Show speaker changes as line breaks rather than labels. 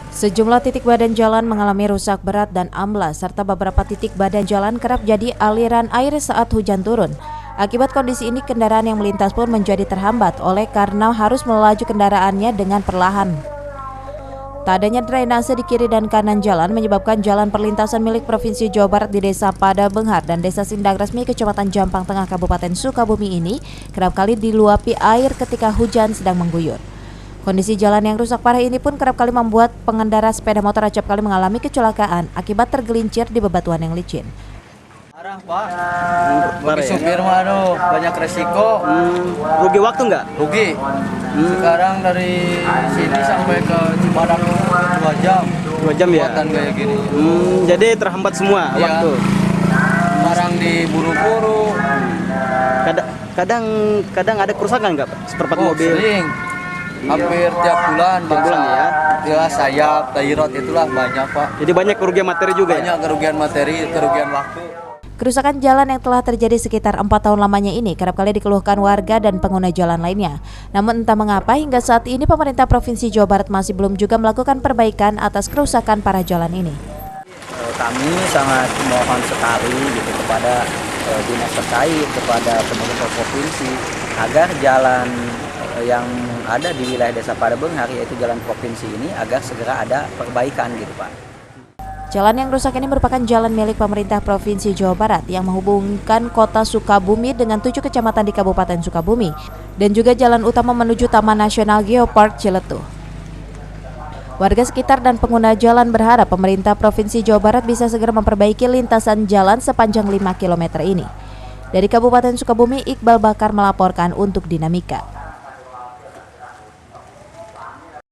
Sejumlah titik badan jalan mengalami rusak berat dan amblas, serta beberapa titik badan jalan kerap jadi aliran air saat hujan turun. Akibat kondisi ini, kendaraan yang melintas pun menjadi terhambat karena harus melaju kendaraannya dengan perlahan. Tak adanya drainase di kiri dan kanan jalan menyebabkan jalan perlintasan milik Provinsi Jawa Barat di Desa Padabenghar dan Desa Sindang Resmi Kecamatan Jampang Tengah Kabupaten Sukabumi ini kerap kali diluapi air ketika hujan sedang mengguyur. Kondisi jalan yang rusak parah ini pun kerap kali membuat pengendara sepeda motor acap kali mengalami kecelakaan akibat tergelincir di bebatuan yang licin.
Parah Pak, bagi supir mah banyak resiko.
Rugi waktu nggak?
Rugi. Sekarang dari sini sampai ke Cibadak 2 jam.
2 jam ya?
Buatan kayak gini.
Jadi terhambat semua
ya.
Waktu?
Sekarang diburu-buru.
Kadang ada kerusakan nggak Pak? Seperempat mobil?
Sering. Hampir tiap bulan
ya?
Ya, sayap, tairot itulah banyak Pak.
Jadi banyak kerugian materi juga
banyak
ya?
Kerugian materi, kerugian waktu.
Kerusakan jalan yang telah terjadi sekitar 4 tahun lamanya ini kerap kali dikeluhkan warga dan pengguna jalan lainnya. Namun entah mengapa hingga saat ini pemerintah Provinsi Jawa Barat masih belum juga melakukan perbaikan atas kerusakan parah jalan ini.
Kami sangat mohon sekali kepada dinas terkait, kepada pemerintah provinsi agar jalan yang ada di wilayah Desa Padabenghar, yaitu jalan provinsi ini, agar segera ada perbaikan Pak.
Jalan yang rusak ini merupakan jalan milik pemerintah Provinsi Jawa Barat yang menghubungkan kota Sukabumi dengan 7 kecamatan di Kabupaten Sukabumi dan juga jalan utama menuju Taman Nasional Geopark Ciletuh. Warga sekitar dan pengguna jalan berharap pemerintah Provinsi Jawa Barat bisa segera memperbaiki lintasan jalan sepanjang 5 km ini. Dari Kabupaten Sukabumi, Iqbal Bakar melaporkan untuk Dinamika.